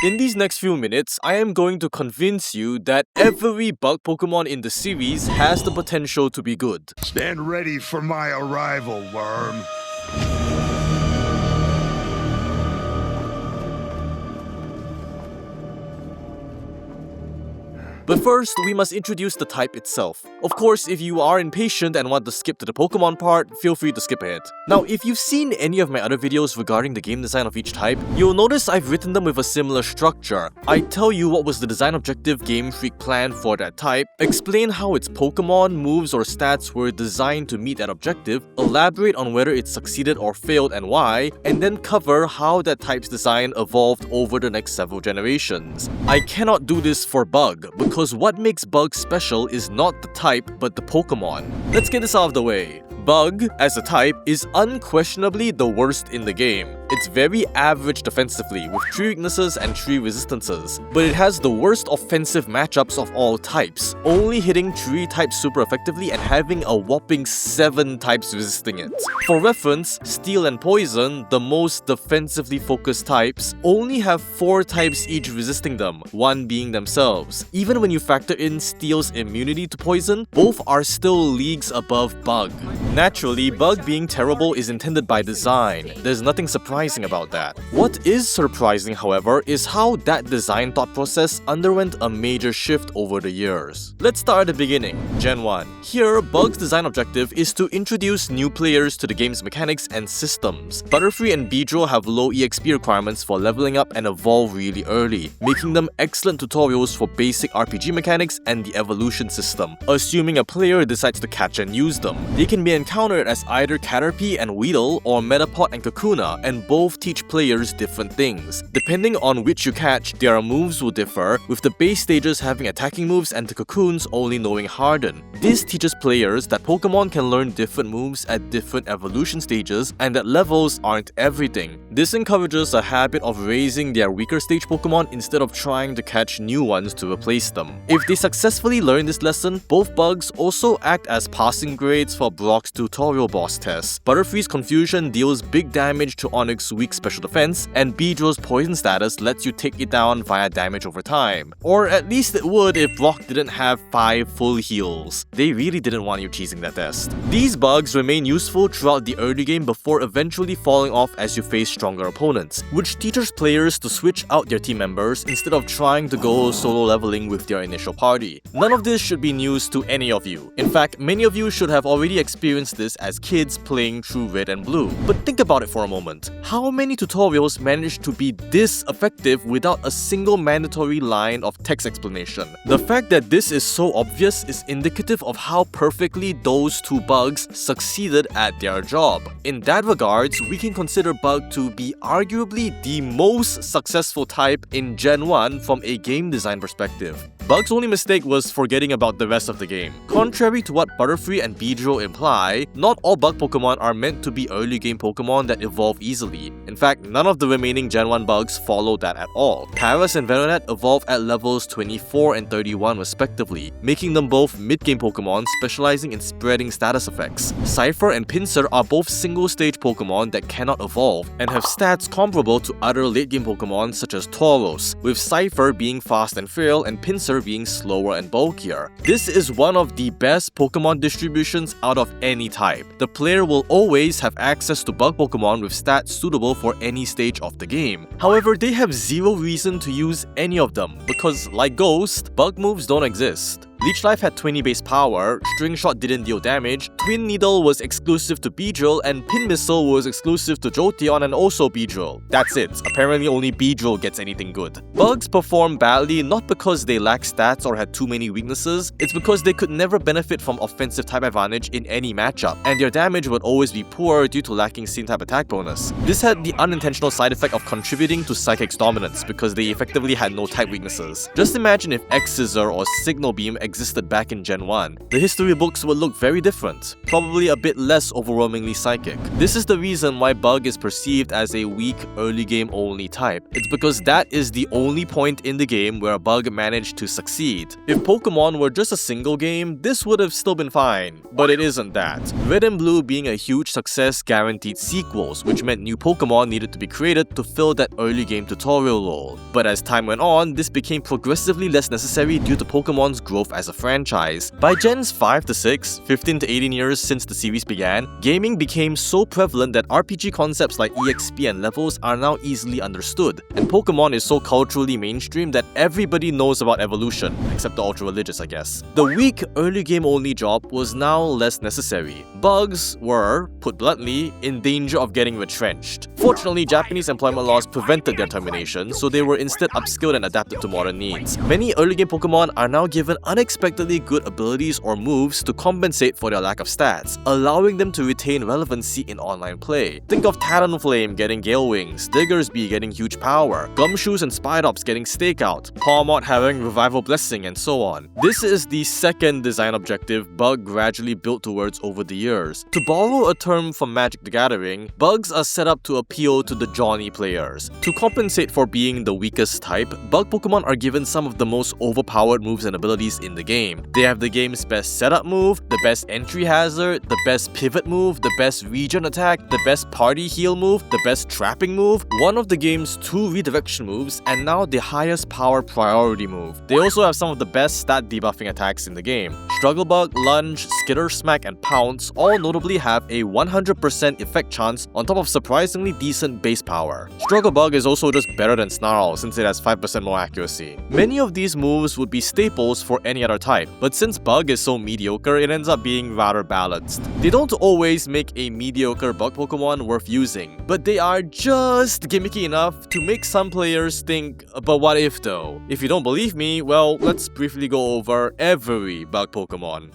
In these next few minutes, I am going to convince you that every bug Pokemon in the series has the potential to be good. Stand ready for my arrival, worm. But first, we must introduce the type itself. Of course, if you are impatient and want to skip to the Pokemon part, feel free to skip ahead. Now, if you've seen any of my other videos regarding the game design of each type, you'll notice I've written them with a similar structure. I tell you what was the design objective Game Freak planned for that type, explain how its Pokemon, moves, or stats were designed to meet that objective, elaborate on whether it succeeded or failed and why, and then cover how that type's design evolved over the next several generations. I cannot do this for Bug, because what makes Bug special is not the type, but the Pokemon. Let's get this out of the way. Bug, as a type, is unquestionably the worst in the game. It's very average defensively, with 3 weaknesses and 3 resistances, but it has the worst offensive matchups of all types, only hitting 3 types super effectively and having a whopping 7 types resisting it. For reference, Steel and Poison, the most defensively focused types, only have 4 types each resisting them, 1 being themselves. Even when you factor in Steel's immunity to poison, both are still leagues above Bug. Naturally, Bug being terrible is intended by design. There's nothing surprising about that. What is surprising, however, is how that design thought process underwent a major shift over the years. Let's start at the beginning, Gen 1. Here, Bug's design objective is to introduce new players to the game's mechanics and systems. Butterfree and Beedrill have low EXP requirements for leveling up and evolve really early, making them excellent tutorials for basic RPG mechanics and the evolution system, assuming a player decides to catch and use them. They can be encountered as either Caterpie and Weedle or Metapod and Kakuna, and both teach players different things. Depending on which you catch, their moves will differ, with the base stages having attacking moves and the Cocoons only knowing Harden. This teaches players that Pokemon can learn different moves at different evolution stages and that levels aren't everything. This encourages a habit of raising their weaker stage Pokemon instead of trying to catch new ones to replace them. If they successfully learn this lesson, both Bugs also act as passing grades for Brock's tutorial boss tests. Butterfree's Confusion deals big damage to Onix's weak special defense, and Beedrill's Poison status lets you take it down via damage over time. Or at least it would if Brock didn't have 5 full heals. They really didn't want you cheesing that test. These Bugs remain useful throughout the early game before eventually falling off as you face stronger opponents, which teaches players to switch out their team members instead of trying to go solo leveling with their initial party. None of this should be news to any of you. In fact, many of you should have already experienced this as kids playing through Red and Blue. But think about it for a moment. How many tutorials manage to be this effective without a single mandatory line of text explanation? The fact that this is so obvious is indicative of how perfectly those 2 Bugs succeeded at their job. In that regards, we can consider Bug to be arguably the most successful type in Gen 1 from a game design perspective. Bug's only mistake was forgetting about the rest of the game. Contrary to what Butterfree and Beedrill imply, not all Bug Pokemon are meant to be early game Pokemon that evolve easily. In fact, none of the remaining Gen 1 Bugs follow that at all. Paras and Venonat evolve at levels 24 and 31 respectively, making them both mid-game Pokemon specializing in spreading status effects. Scyther and Pinsir are both single-stage Pokemon that cannot evolve, and have stats comparable to other late-game Pokemon such as Tauros, with Scyther being fast and frail and Pinsir being slower and bulkier. This is one of the best Pokemon distributions out of any type. The player will always have access to Bug Pokemon with stats suitable for any stage of the game. However, they have zero reason to use any of them, because like Ghost, Bug moves don't exist. Leech Life had 20 base power, String Shot didn't deal damage, Twin Needle was exclusive to Beedrill, and Pin Missile was exclusive to Jolteon and also Beedrill. That's it. Apparently only Beedrill gets anything good. Bugs perform badly not because they lack stats or had too many weaknesses, it's because they could never benefit from offensive type advantage in any matchup, and their damage would always be poor due to lacking Scene type attack bonus. This had the unintentional side effect of contributing to Psychic's dominance because they effectively had no type weaknesses. Just imagine if Scizor or Signal Beam existed back in Gen 1, the history books would look very different, probably a bit less overwhelmingly psychic. This is the reason why Bug is perceived as a weak early game only type. It's because that is the only point in the game where Bug managed to succeed. If Pokemon were just a single game, this would have still been fine, but it isn't that. Red and Blue being a huge success guaranteed sequels, which meant new Pokemon needed to be created to fill that early game tutorial role. But as time went on, this became progressively less necessary due to Pokemon's growth as a franchise. By Gens 5 to 6, 15 to 18 years since the series began, gaming became so prevalent that RPG concepts like EXP and levels are now easily understood, and Pokemon is so culturally mainstream that everybody knows about evolution, except the ultra-religious, I guess. The weak early game only job was now less necessary. Bugs were, put bluntly, in danger of getting retrenched. Fortunately, Japanese employment laws prevented their termination, so they were instead upskilled and adapted to modern needs. Many early game Pokemon are now given unexpectedly good abilities or moves to compensate for their lack of stats, allowing them to retain relevancy in online play. Think of Talonflame getting Gale Wings, Diggersby getting huge power, Gumshoos and Spidops getting Stakeout, Pawmot having Revival Blessing, and so on. This is the second design objective Bug gradually built towards over the years. To borrow a term from Magic the Gathering, Bugs are set up to appeal to the Johnny players. To compensate for being the weakest type, Bug Pokemon are given some of the most overpowered moves and abilities in the game. They have the game's best setup move, the best entry hazard, the best pivot move, the best regen attack, the best party heal move, the best trapping move, one of the game's 2 redirection moves, and now the highest power priority move. They also have some of the best stat debuffing attacks in the game. Struggle Bug, Lunge, Skitter Smack, and Pounce all notably have a 100% effect chance on top of surprisingly decent base power. Struggle Bug is also just better than Snarl since it has 5% more accuracy. Many of these moves would be staples for any other type, but since Bug is so mediocre, it ends up being rather balanced. They don't always make a mediocre Bug Pokemon worth using, but they are just gimmicky enough to make some players think, but what if though? If you don't believe me, well, let's briefly go over every Bug Pokemon.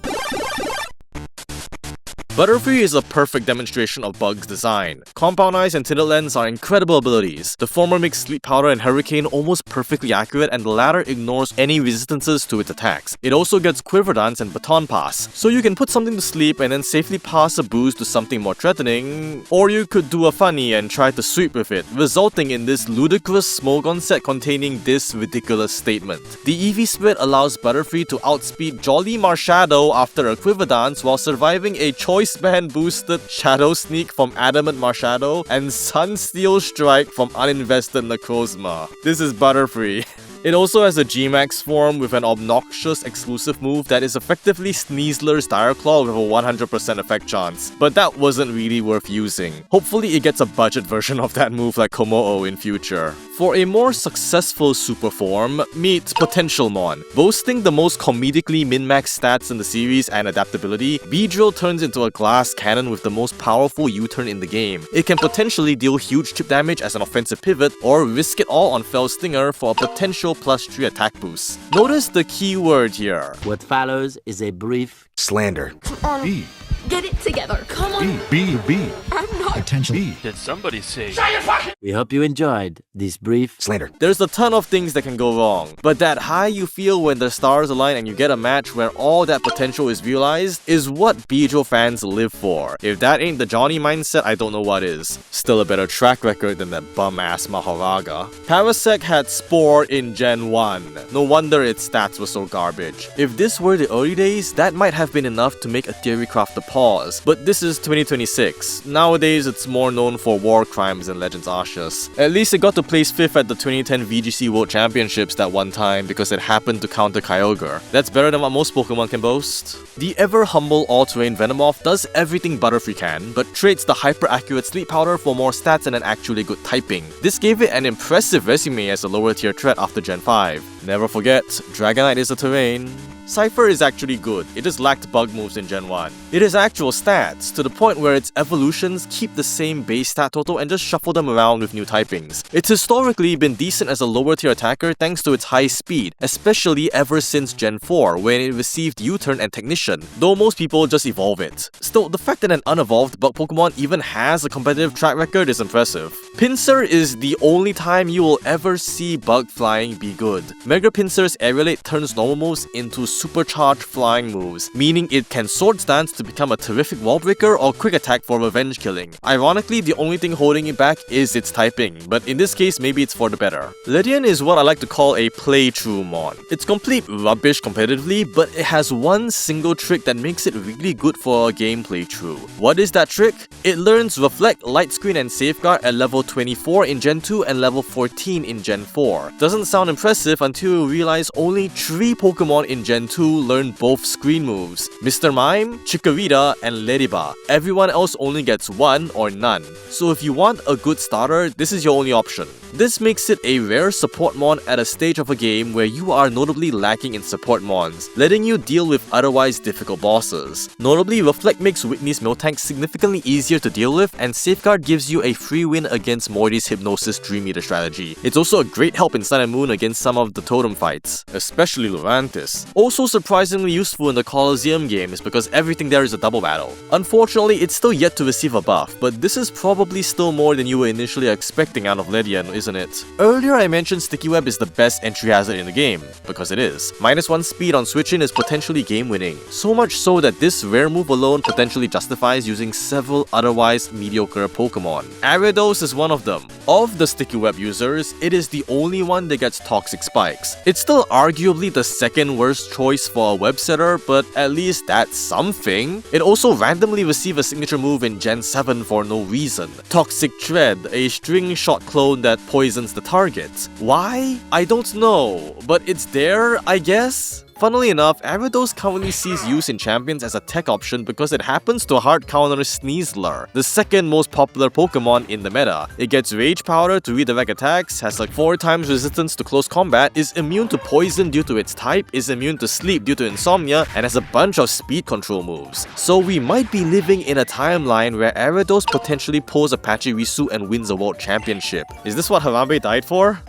Butterfree is a perfect demonstration of Bug's design. Compound Eyes and Tinted Lens are incredible abilities. The former makes Sleep Powder and Hurricane almost perfectly accurate, and the latter ignores any resistances to its attacks. It also gets Quiver Dance and Baton Pass, so you can put something to sleep and then safely pass a boost to something more threatening, or you could do a funny and try to sweep with it, resulting in this ludicrous Smogon set containing this ridiculous statement. The EV Split allows Butterfree to outspeed Jolly Marshadow after a Quiver Dance while surviving a Choice Band boosted Shadow Sneak from Adamant Marshadow and Sunsteel Strike from Uninvested Necrozma. This is Butterfree. It also has a G-Max form with an obnoxious exclusive move that is effectively Sneasler's Dire Claw with a 100% effect chance, but that wasn't really worth using. Hopefully it gets a budget version of that move like Komo-o in future. For a more successful super form, meet Potentialmon. Boasting the most comedically min-max stats in the series and adaptability, Beedrill turns into a glass cannon with the most powerful U-turn in the game. It can potentially deal huge chip damage as an offensive pivot, or risk it all on Fell Stinger for a potential +3 attack boost. Notice the key word here. What follows is a brief slander. B. Get it together. Come on. B. I'm not. Attention. B. Did somebody say? We hope you enjoyed this brief Slander. There's a ton of things that can go wrong, but that high you feel when the stars align and you get a match where all that potential is realized is what Beedrill fans live for. If that ain't the Johnny mindset, I don't know what is. Still a better track record than that bum-ass Maharaga. Parasect had Spore in Gen 1. No wonder its stats were so garbage. If this were the early days, that might have been enough to make a theory craft a pause, but this is 2026. Nowadays, it's more known for war crimes and Legends Arceus. At least it got to place 5th at the 2010 VGC World Championships that one time because it happened to counter Kyogre. That's better than what most Pokemon can boast. The ever-humble all-terrain Venomoth does everything Butterfree can, but trades the hyper-accurate Sleep Powder for more stats and an actually good typing. This gave it an impressive resume as a lower-tier threat after Gen 5. Never forget, Dragonite is a terrain. Scyther is actually good, it just lacked bug moves in Gen 1. It has actual stats, to the point where its evolutions keep the same base stat total and just shuffle them around with new typings. It's historically been decent as a lower tier attacker thanks to its high speed, especially ever since Gen 4 when it received U-turn and Technician, though most people just evolve it. Still, the fact that an unevolved bug Pokemon even has a competitive track record is impressive. Pinsir is the only time you will ever see bug flying be good. Mega Pinsir's Aerialate turns normal moves into supercharged flying moves, meaning it can Swords Dance to become a terrific wall breaker or quick attack for revenge killing. Ironically, the only thing holding it back is its typing, but in this case maybe it's for the better. Ledian is what I like to call a play-true mon. It's complete rubbish competitively, but it has one single trick that makes it really good for a game playthrough. What is that trick? It learns Reflect, Light Screen and Safeguard at level 24 in Gen 2 and level 14 in Gen 4. Doesn't sound impressive until you realize only 3 Pokemon in Gen 2 learn both screen moves: Mr. Mime, Chikorita, and Ladybug. Everyone else only gets 1 or none. So if you want a good starter, this is your only option. This makes it a rare support mon at a stage of a game where you are notably lacking in support mons, letting you deal with otherwise difficult bosses. Notably, Reflect makes Whitney's Miltank significantly easier to deal with, and Safeguard gives you a free win against Morty's Hypnosis Dream Eater strategy. It's also a great help in Sun and Moon against some of the totem fights, especially Lurantis. Also surprisingly useful in the Colosseum games because everything there is a double battle. Unfortunately, it's still yet to receive a buff, but this is probably still more than you were initially expecting out of Ledian, isn't it? Earlier I mentioned Sticky Web is the best entry hazard in the game, because it is. -1 speed on switch-in is potentially game-winning, so much so that this rare move alone potentially justifies using several otherwise mediocre Pokemon. Ariados is one of them. Of the Sticky Web users, it is the only one that gets Toxic Spikes. It's still arguably the second worst choice for a web setter, but at least that's something. It also randomly received a signature move in Gen 7 for no reason. Toxic Tread, a string shot clone that poisons the target. Why? I don't know, but it's there, I guess? Funnily enough, Ariados currently sees use in Champions as a tech option because it happens to hard counter Sneasler, the second most popular Pokemon in the meta. It gets Rage Powder to redirect attacks, has like 4 times resistance to close combat, is immune to poison due to its type, is immune to sleep due to insomnia, and has a bunch of speed control moves. So we might be living in a timeline where Ariados potentially pulls a Pachirisu and wins a world championship. Is this what Harambe died for?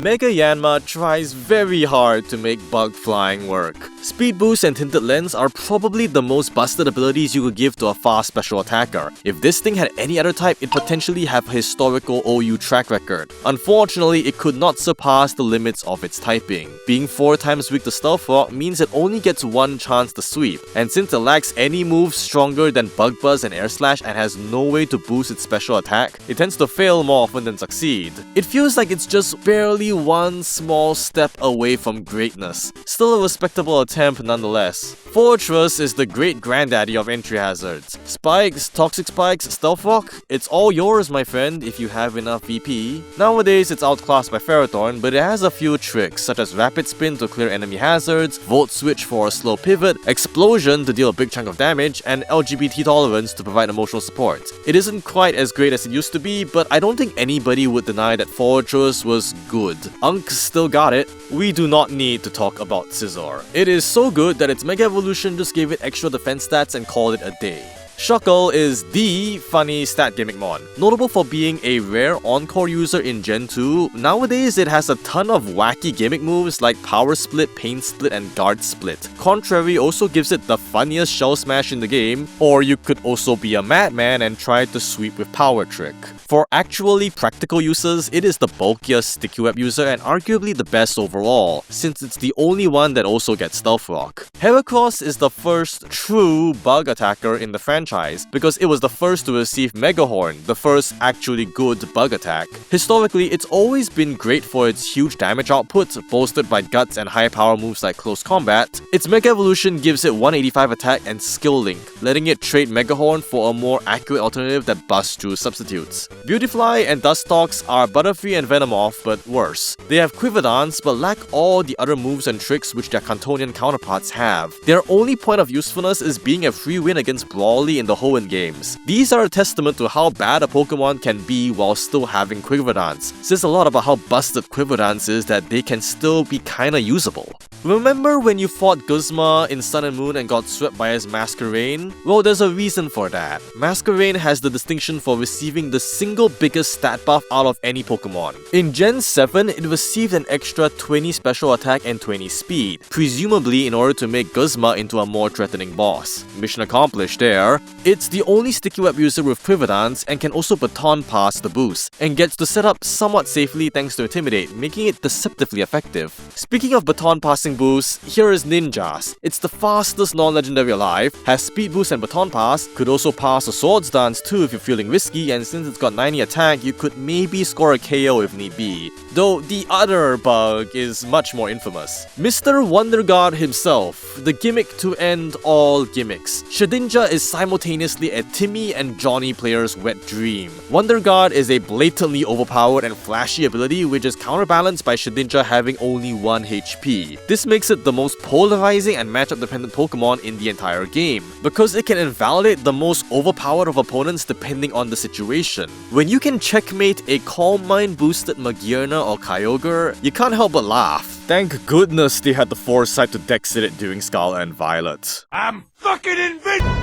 Mega Yanma tries very hard to make bug flying work. Speed Boost and Tinted Lens are probably the most busted abilities you could give to a fast special attacker. If this thing had any other type, it'd potentially have a historical OU track record. Unfortunately, it could not surpass the limits of its typing. Being 4 times weak to Stealth Rock means it only gets 1 chance to sweep, and since it lacks any moves stronger than Bug Buzz and Air Slash and has no way to boost its special attack, it tends to fail more often than succeed. It feels like it's just barely one small step away from greatness. Still a respectable attempt nonetheless. Forretress is the great granddaddy of entry hazards. Spikes, Toxic Spikes, Stealth Rock, it's all yours my friend if you have enough VP. Nowadays it's outclassed by Ferrothorn, but it has a few tricks such as Rapid Spin to clear enemy hazards, Volt Switch for a slow pivot, Explosion to deal a big chunk of damage, and LGBT Tolerance to provide emotional support. It isn't quite as great as it used to be, but I don't think anybody would deny that Forretress was good. Unk still got it. We do not need to talk about Scizor. It is so good that its Mega Evolution just gave it extra defense stats and called it a day. Shuckle is the funny stat gimmick mon. Notable for being a rare Encore user in Gen 2, nowadays it has a ton of wacky gimmick moves like Power Split, Pain Split, and Guard Split. Contrary also gives it the funniest Shell Smash in the game, or you could also be a madman and try to sweep with Power Trick. For actually practical uses, it is the bulkiest Sticky Web user and arguably the best overall, since it's the only one that also gets Stealth Rock. Heracross is the first true bug attacker in the franchise, because it was the first to receive Mega Horn, the first actually good bug attack. Historically, it's always been great for its huge damage output, bolstered by guts and high power moves like Close Combat. Its Mega Evolution gives it 185 attack and Skill Link, letting it trade Mega Horn for a more accurate alternative that busts through substitutes. Beautify and Dustox are Butterfree and Venomoth, but worse. They have Quiver Dance, but lack all the other moves and tricks which their Cantonian counterparts have. Their only point of usefulness is being a free win against Brawly in the Hoenn games. These are a testament to how bad a Pokemon can be while still having Quiver Dance. Says a lot about how busted Quiver Dance is that they can still be kinda usable. Remember when you fought Guzma in Sun and Moon and got swept by his Masquerain? Well, there's a reason for that. Masquerain has the distinction for receiving the single biggest stat buff out of any Pokemon. In Gen 7, it received an extra 20 special attack and 20 speed, presumably in order to make Guzma into a more threatening boss. Mission accomplished there. It's the only Sticky Web user with Quiver Dance and can also Baton Pass the boost, and gets to set up somewhat safely thanks to Intimidate, making it deceptively effective. Speaking of Baton Passing boost, here is Ninjask. It's the fastest non-legendary alive, has speed boost and Baton Pass, could also pass a Swords Dance too if you're feeling risky, and since it's got 90 attack, you could maybe score a KO if need be. Though the other bug is much more infamous. Mr. Wonder God himself, the gimmick to end all gimmicks. Shedinja is simultaneously a Timmy and Johnny player's wet dream. Wonder God is a blatantly overpowered and flashy ability which is counterbalanced by Shedinja having only 1 HP. This makes it the most polarizing and matchup dependent Pokemon in the entire game, because it can invalidate the most overpowered of opponents depending on the situation. When you can checkmate a Calm Mind boosted Magearna or Kyogre, you can't help but laugh. Thank goodness they had the foresight to Dexit it during Scarlet and Violet. I'm fucking invincible!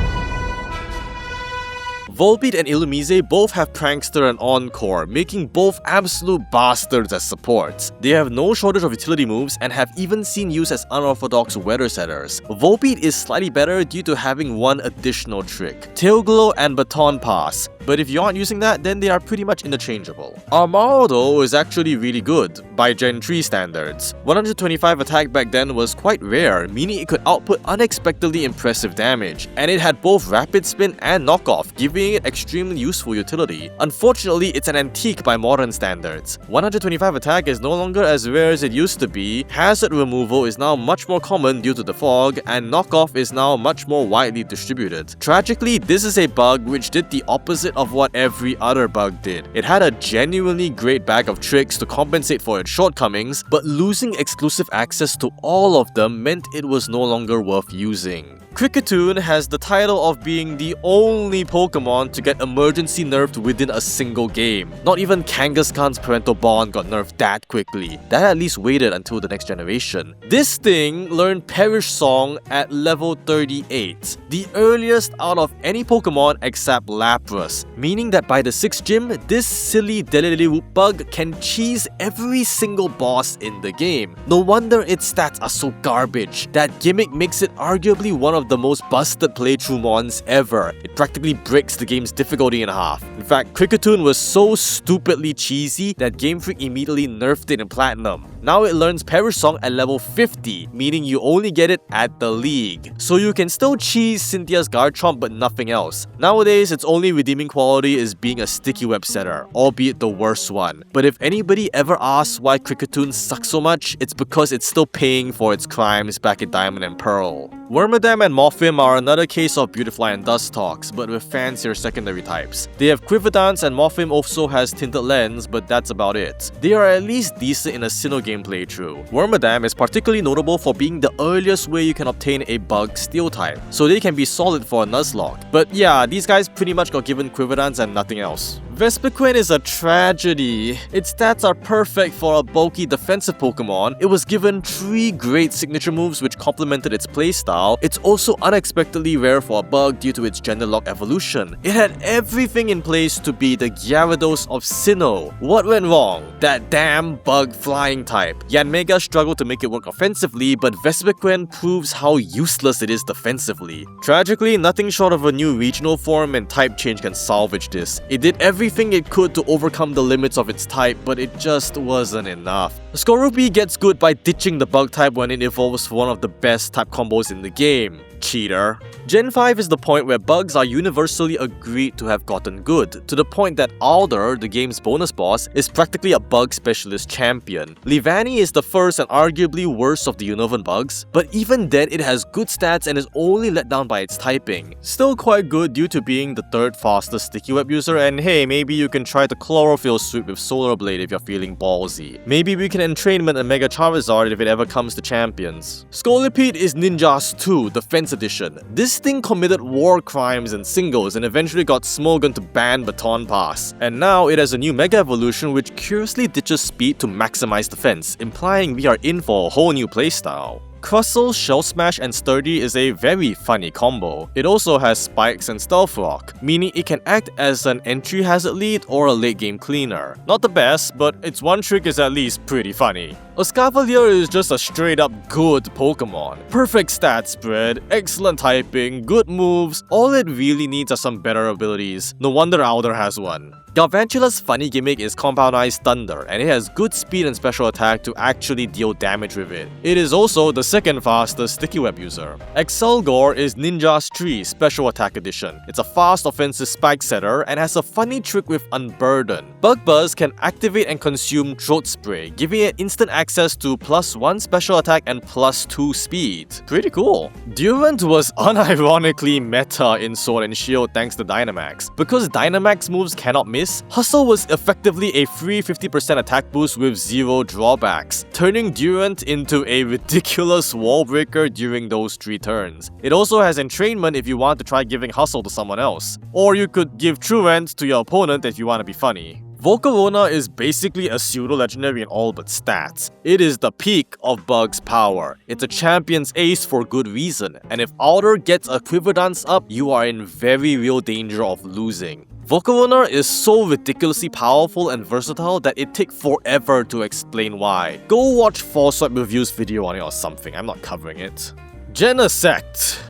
Volbeat and Illumise both have Prankster and Encore, making both absolute bastards as supports. They have no shortage of utility moves and have even seen use as unorthodox weather setters. Volbeat is slightly better due to having one additional trick, Tail Glow and Baton Pass, but if you aren't using that, then they are pretty much interchangeable. Armado is actually really good, by Gen 3 standards. 125 attack back then was quite rare, meaning it could output unexpectedly impressive damage, and it had both Rapid Spin and Knockoff, giving it extremely useful utility. Unfortunately, it's an antique by modern standards. 125 attack is no longer as rare as it used to be, hazard removal is now much more common due to the fog, and Knockoff is now much more widely distributed. Tragically, this is a bug which did the opposite of what every other bug did. It had a genuinely great bag of tricks to compensate for its shortcomings, but losing exclusive access to all of them meant it was no longer worth using. Kricketune has the title of being the only Pokemon to get emergency nerfed within a single game. Not even Kangaskhan's parental bond got nerfed that quickly. That at least waited until the next generation. This thing learned Perish Song at level 38, the earliest out of any Pokemon except Lapras, meaning that by the 6th gym, this silly Deliliwhoop bug can cheese every single boss in the game. No wonder its stats are so garbage. That gimmick makes it arguably one of the most busted playthrough mons ever. It practically breaks the game's difficulty in half. In fact, Kricketune was so stupidly cheesy that Game Freak immediately nerfed it in Platinum. Now it learns Perish Song at level 50, meaning you only get it at the League. So you can still cheese Cynthia's Garchomp but nothing else. Nowadays, its only redeeming quality is being a sticky web setter, albeit the worst one. But if anybody ever asks why Kricketune sucks so much, it's because it's still paying for its crimes back in Diamond and Pearl. Wormadam and Morphim are another case of Beautify and Dustox, but with fancier secondary types. They have Quiver Dance and Morphim also has Tinted Lens, but that's about it. They are at least decent in a Sinnoh game playthrough. Wormadam is particularly notable for being the earliest way you can obtain a bug Steel type, so they can be solid for a Nuzlocke. But yeah, these guys pretty much got given Quiver Dance and nothing else. Vespiquen is a tragedy. Its stats are perfect for a bulky defensive Pokemon. It was given 3 great signature moves which complemented its playstyle. It's also unexpectedly rare for a bug due to its gender lock evolution. It had everything in place to be the Gyarados of Sinnoh. What went wrong? That damn bug flying type. Yanmega struggled to make it work offensively, but Vespiquen proves how useless it is defensively. Tragically, nothing short of a new regional form and type change can salvage this. It did everything it could to overcome the limits of its type, but it just wasn't enough. Scolipede gets good by ditching the bug type when it evolves for one of the best type combos in the game. Cheater. Gen 5 is the point where bugs are universally agreed to have gotten good, to the point that Alder, the game's bonus boss, is practically a bug specialist champion. Livani is the first and arguably worst of the Unova bugs, but even then it has good stats and is only let down by its typing. Still quite good due to being the 3rd fastest sticky web user, and hey, maybe you can try the Chlorophyll sweep with Solar Blade if you're feeling ballsy. Maybe we can entrainment a Mega Charizard if it ever comes to champions. Scolipede is Ninjask 2, defensive Edition. This thing committed war crimes in singles and eventually got Smogon to ban Baton Pass. And now it has a new Mega Evolution which curiously ditches speed to maximize defense, implying we are in for a whole new playstyle. Crustle, Shell Smash, and Sturdy is a very funny combo. It also has Spikes and Stealth Rock, meaning it can act as an entry hazard lead or a late game cleaner. Not the best, but its one trick is at least pretty funny. Escavalier is just a straight up good Pokemon. Perfect stat spread, excellent typing, good moves, all it really needs are some better abilities. No wonder Alder has one. Galvantula's funny gimmick is Compound-Eyes Thunder, and it has good speed and special attack to actually deal damage with it. It is also the second fastest Sticky Web user. Excelgor is Ninjask Tree Special Attack Edition. It's a fast offensive spike setter and has a funny trick with Unburden. Bug Buzz can activate and consume Throat Spray, giving it instant access to +1 special attack and +2 speed. Pretty cool. Durant was unironically meta in Sword and Shield thanks to Dynamax. Because Dynamax moves cannot miss, Hustle was effectively a free 50% attack boost with 0 drawbacks, turning Durant into a ridiculous wall breaker during those 3 turns. It also has Entrainment if you want to try giving Hustle to someone else, or you could give Truant to your opponent if you want to be funny. Volcarona is basically a pseudo-legendary in all but stats. It is the peak of Bug's power. It's a champion's ace for good reason, and if Alder gets a Quiver Dance up, you are in very real danger of losing. Volcarona is so ridiculously powerful and versatile that it takes forever to explain why. Go watch Foresight Review's video on it or something, I'm not covering it. Genesect.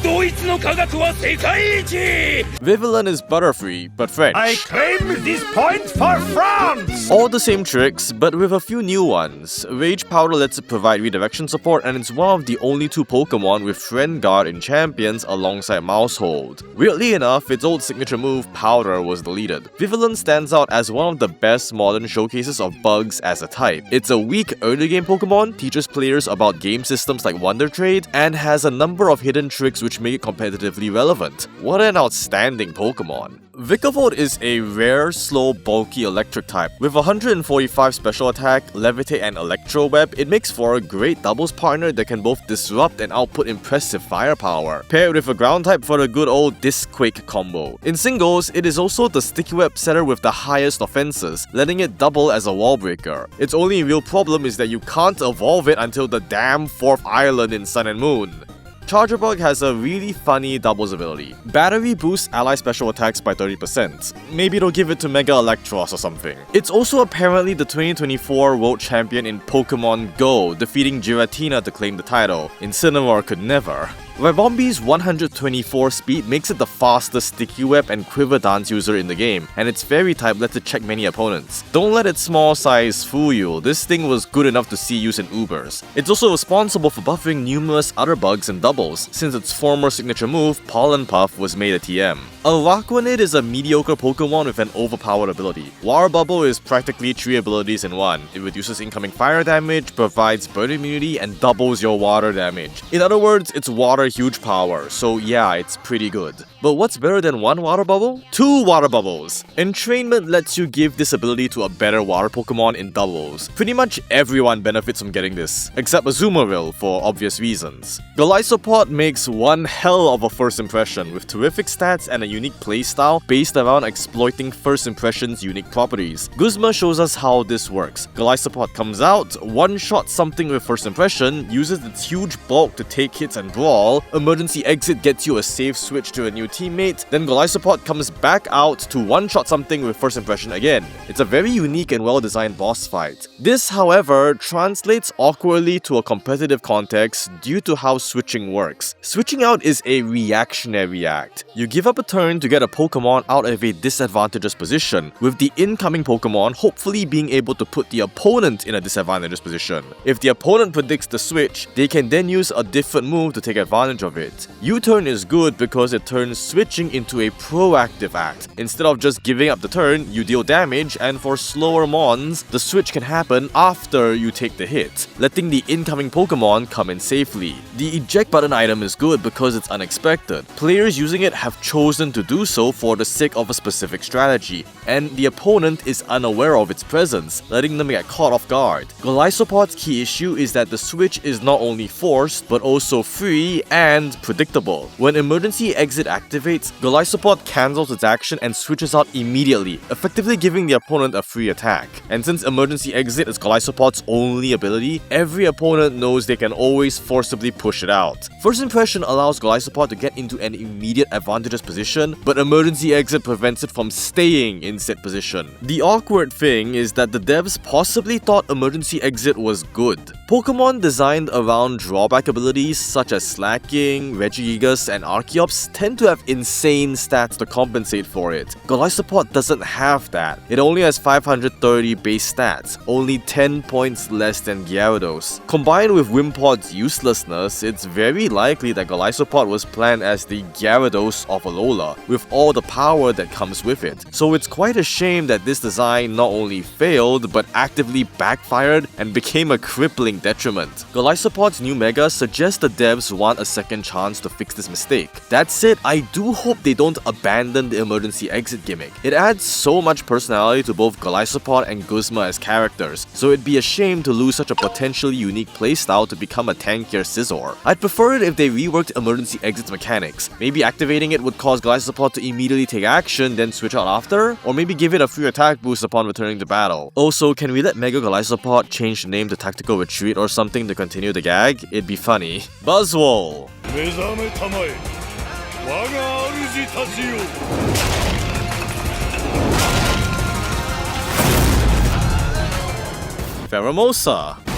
ドイツの科学は世界一 Vivillon is Butterfree, but French. I claim this point for France! All the same tricks, but with a few new ones. Rage Powder lets it provide redirection support, and it's one of the only 2 Pokemon with Friend Guard in Champions alongside Mousehold. Weirdly enough, its old signature move, Powder, was deleted. Vivillon stands out as one of the best modern showcases of bugs as a type. It's a weak early game Pokemon, teaches players about game systems like Wonder Trade, and has a number of hidden tricks which make it competitively relevant. What an outstanding Pokemon. Vikavolt is a rare, slow, bulky electric type. With 145 special attack, levitate, and electro web, it makes for a great doubles partner that can both disrupt and output impressive firepower, paired with a ground type for the good old Disquake combo. In singles, it is also the sticky web setter with the highest offenses, letting it double as a wall breaker. Its only real problem is that you can't evolve it until the damn 4th island in Sun and Moon. Chargerbug has a really funny doubles ability. Battery boosts ally special attacks by 30%. Maybe it'll give it to Mega Electros or something. It's also apparently the 2024 World Champion in Pokemon Go, defeating Giratina to claim the title. Incineroar could never. Ribombi's 124 speed makes it the fastest Sticky Web and Quiver Dance user in the game, and its Fairy type lets it check many opponents. Don't let its small size fool you, this thing was good enough to see use in Ubers. It's also responsible for buffing numerous other bugs and doubles, since its former signature move, Pollen Puff, was made a TM. Araquanid is a mediocre Pokemon with an overpowered ability. Water Bubble is practically 3 abilities in one. It reduces incoming fire damage, provides burn immunity, and doubles your water damage. In other words, it's water huge power, so yeah, it's pretty good. But what's better than 1 water bubble? 2 water bubbles! Entrainment lets you give this ability to a better water Pokemon in doubles. Pretty much everyone benefits from getting this, except Azumarill for obvious reasons. Golisopod makes one hell of a first impression, with terrific stats and a unique playstyle based around exploiting first impression's unique properties. Guzma shows us how this works. Golisopod comes out, one-shot something with first impression, uses its huge bulk to take hits and brawl, emergency exit gets you a safe switch to a new teammate, then Golisopod comes back out to one-shot something with first impression again. It's a very unique and well-designed boss fight. This, however, translates awkwardly to a competitive context due to how switching works. Switching out is a reactionary act. You give up a turn to get a Pokemon out of a disadvantageous position, with the incoming Pokemon hopefully being able to put the opponent in a disadvantageous position. If the opponent predicts the switch, they can then use a different move to take advantage of it. U-turn is good because it turns switching into a proactive act. Instead of just giving up the turn, you deal damage, and for slower mons, the switch can happen after you take the hit, letting the incoming Pokemon come in safely. The eject button item is good because it's unexpected. Players using it have chosen to do so for the sake of a specific strategy, and the opponent is unaware of its presence, letting them get caught off guard. Golisopod's key issue is that the switch is not only forced, but also free and predictable. When emergency exit activates, Golisopod cancels its action and switches out immediately, effectively giving the opponent a free attack. And since emergency exit is Golisopod's only ability, every opponent knows they can always forcibly push it out. First impression allows Golisopod to get into an immediate advantageous position, but emergency exit prevents it from staying in said position. The awkward thing is that the devs possibly thought emergency exit was good. Pokemon designed around drawback abilities such as Slacking, Regigigas, and Archeops tend to have insane stats to compensate for it. Golisopod doesn't have that. It only has 530 base stats, only 10 points less than Gyarados. Combined with Wimpod's uselessness, it's very likely that Golisopod was planned as the Gyarados of Alola, with all the power that comes with it. So it's quite a shame that this design not only failed, but actively backfired and became a crippling detriment. Golisopod's new Mega suggests the devs want a second chance to fix this mistake. That said, I do hope they don't abandon the emergency exit gimmick. It adds so much personality to both Golisopod and Guzma as characters, so it'd be a shame to lose such a potentially unique playstyle to become a tankier Scizor. I'd prefer it if they reworked emergency exit mechanics. Maybe activating it would cause Golisopod to immediately take action, then switch out after, or maybe give it a free attack boost upon returning to battle. Also, can we let Mega Golisopod change the name to Tactical Retreat or something to continue the gag? It'd be funny. Buzzwole! 目覚めたまえ我が主たちよ Pheromosa.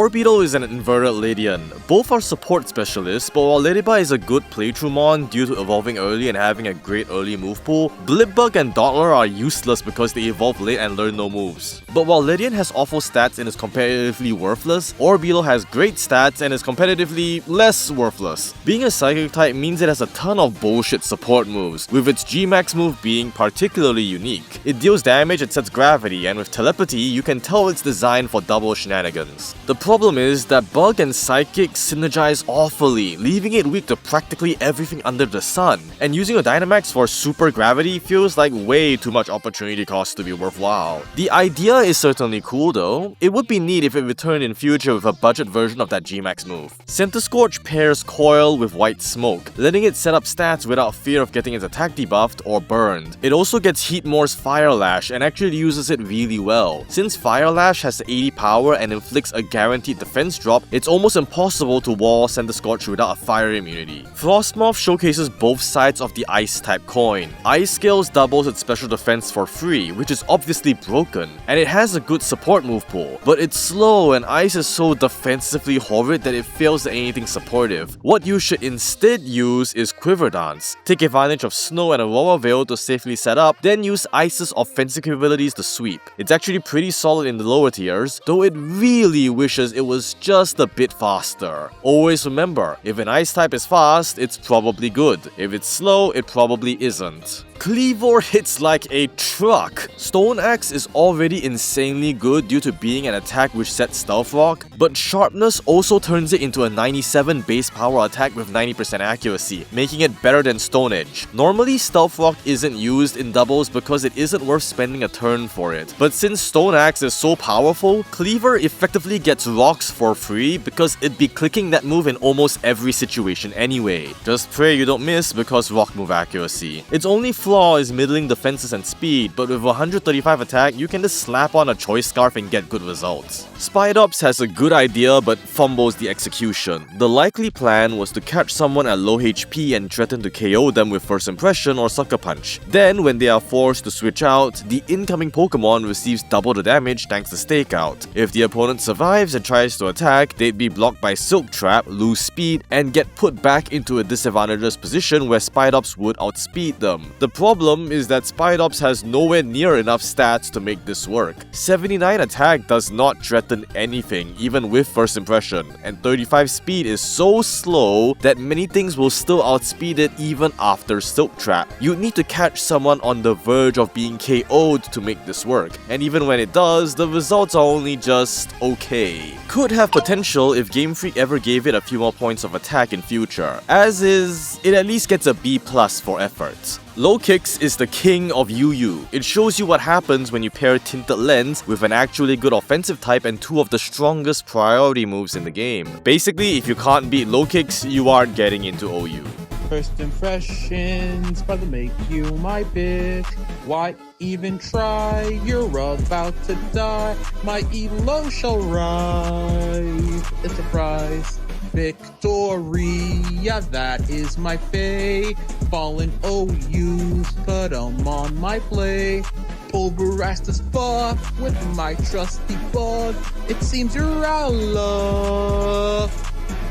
Beetle is an inverted Ledian. Both are support specialists, but while Ladybug is a good playthrough mon due to evolving early and having a great early move pool, Blipbug and Dottler are useless because they evolve late and learn no moves. But while Ledian has awful stats and is competitively worthless, Beetle has great stats and is competitively less worthless. Being a psychic type means it has a ton of bullshit support moves, with its G-Max move being particularly unique. It deals damage, it sets gravity, and with telepathy, you can tell it's designed for double shenanigans. The problem is that Bug and Psychic synergize awfully, leaving it weak to practically everything under the sun, and using a Dynamax for super gravity feels like way too much opportunity cost to be worthwhile. The idea is certainly cool though. It would be neat if it returned in future with a budget version of that G-Max move. Centiskorch pairs Coil with White Smoke, letting it set up stats without fear of getting its attack debuffed or burned. It also gets Heatmore's Fire Lash and actually uses it really well. Since Fire Lash has 80 power and inflicts a guaranteed defense drop, it's almost impossible to wall Centiskorch without a fire immunity. Frostmoth showcases both sides of the Ice-type coin. Ice Scales doubles its special defense for free, which is obviously broken, and it has a good support move pool, but it's slow and Ice is so defensively horrid that it fails at anything supportive. What you should instead use is Quiver Dance. Take advantage of Snow and Aurora Veil to safely set up, then use Ice's offensive capabilities to sweep. It's actually pretty solid in the lower tiers, though it really wishes it was just a bit faster. Always remember, if an Ice type is fast, it's probably good. If it's slow, it probably isn't. Cleavor hits like a truck. Stone Axe is already insanely good due to being an attack which sets Stealth Rock, but Sharpness also turns it into a 97 base power attack with 90% accuracy, making it better than Stone Edge. Normally, Stealth Rock isn't used in doubles because it isn't worth spending a turn for it, but since Stone Axe is so powerful, Cleavor effectively gets rocks for free because it'd be clicking that move in almost every situation anyway. Just pray you don't miss because rock move accuracy. Its only flaw is middling defenses and speed, but with 135 attack, you can just slap on a Choice Scarf and get good results. Spidops has a good idea but fumbles the execution. The likely plan was to catch someone at low HP and threaten to KO them with First Impression or Sucker Punch. Then, when they are forced to switch out, the incoming Pokemon receives double the damage thanks to Stakeout. If the opponent survives and tries to attack, they'd be blocked by Silk Trap, lose speed, and get put back into a disadvantageous position where Spidops would outspeed them. The problem is that Spidops has nowhere near enough stats to make this work. 79 attack does not threaten anything, even with first impression, and 35 speed is so slow that many things will still outspeed it even after Silk Trap. You'd need to catch someone on the verge of being KO'd to make this work, and even when it does, the results are only just okay. Could have potential if Game Freak ever gave it a few more points of attack in future. As is, it at least gets a B+ for effort. Low Kicks is the king of UU. It shows you what happens when you pair Tinted Lens with an actually good offensive type and two of the strongest priority moves in the game. Basically, if you can't beat Low Kicks, you aren't getting into OU. First impressions, brother, make you my bitch. Why even try? You're about to die. My elo shall rise. It's a prize. Victory, yeah, that is my fate. Fallen OUs, put 'em on my plate. Pulverize this buff with my trusty bug. It seems you're out of luck.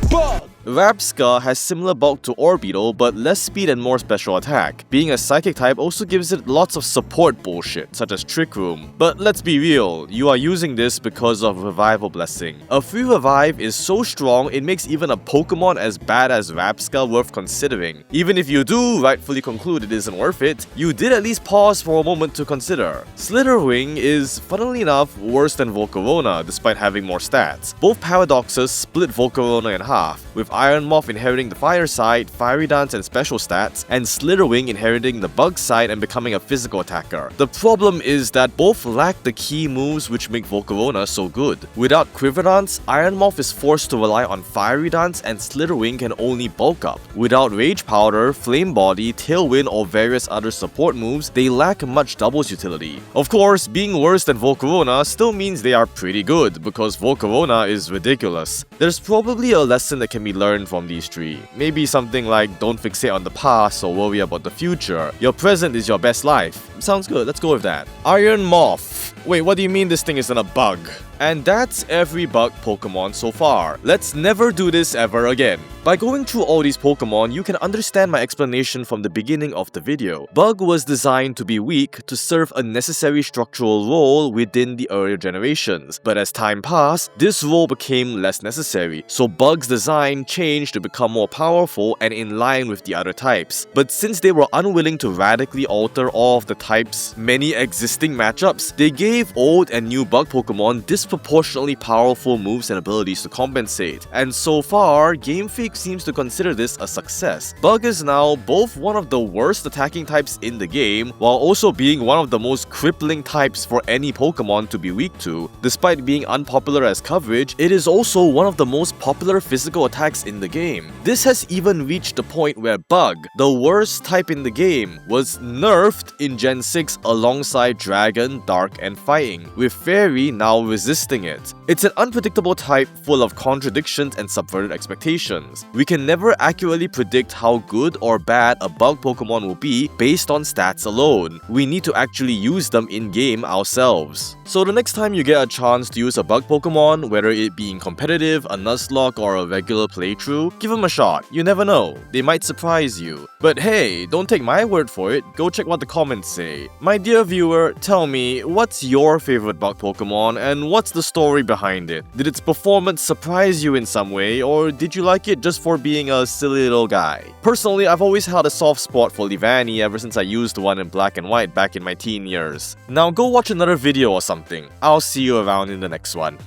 Bug! Rapska has similar bulk to Orbeetle, but less speed and more special attack. Being a psychic type also gives it lots of support bullshit, such as Trick Room. But let's be real, you are using this because of Revival Blessing. A free revive is so strong, it makes even a Pokemon as bad as Rapska worth considering. Even if you do rightfully conclude it isn't worth it, you did at least pause for a moment to consider. Slither Wing is, funnily enough, worse than Volcarona, despite having more stats. Both paradoxes split Volcarona in half, with Iron Moth inheriting the fire side, Fiery Dance and special stats, and Slither Wing inheriting the bug side and becoming a physical attacker. The problem is that both lack the key moves which make Volcarona so good. Without Quiver Dance, Iron Moth is forced to rely on Fiery Dance and Slither Wing can only bulk up. Without Rage Powder, Flame Body, Tailwind or various other support moves, they lack much doubles utility. Of course, being worse than Volcarona still means they are pretty good, because Volcarona is ridiculous. There's probably a lesson that can be learn from these three. Maybe something like don't fixate on the past or worry about the future. Your present is your best life. Sounds good, let's go with that. Iron Moth. Wait, what do you mean this thing isn't a bug? And that's every bug Pokemon so far. Let's never do this ever again. By going through all these Pokemon, you can understand my explanation from the beginning of the video. Bug was designed to be weak to serve a necessary structural role within the earlier generations, but as time passed, this role became less necessary, so Bug's design changed to become more powerful and in line with the other types. But since they were unwilling to radically alter all of the types' many existing matchups, they gave old and new Bug Pokemon disproportionately powerful moves and abilities to compensate. And so far, Game Freak seems to consider this a success. Bug is now both one of the worst attacking types in the game, while also being one of the most crippling types for any Pokemon to be weak to. Despite being unpopular as coverage, it is also one of the most popular physical attacks in the game. This has even reached the point where Bug, the worst type in the game, was nerfed in Gen 6 alongside Dragon, Dark, and Fighting, with Fairy now resisting it. It's an unpredictable type full of contradictions and subverted expectations. We can never accurately predict how good or bad a bug Pokemon will be based on stats alone. We need to actually use them in-game ourselves. So the next time you get a chance to use a bug Pokemon, whether it be in competitive, a Nuzlocke, or a regular playthrough, give them a shot. You never know, they might surprise you. But hey, don't take my word for it, go check what the comments say. My dear viewer, tell me, what's your favorite bug Pokemon and what's the story behind it? Did its performance surprise you in some way, or did you like it just for being a silly little guy? Personally, I've always had a soft spot for Leavanny ever since I used one in black and white back in my teen years. Now go watch another video or something. I'll see you around in the next one.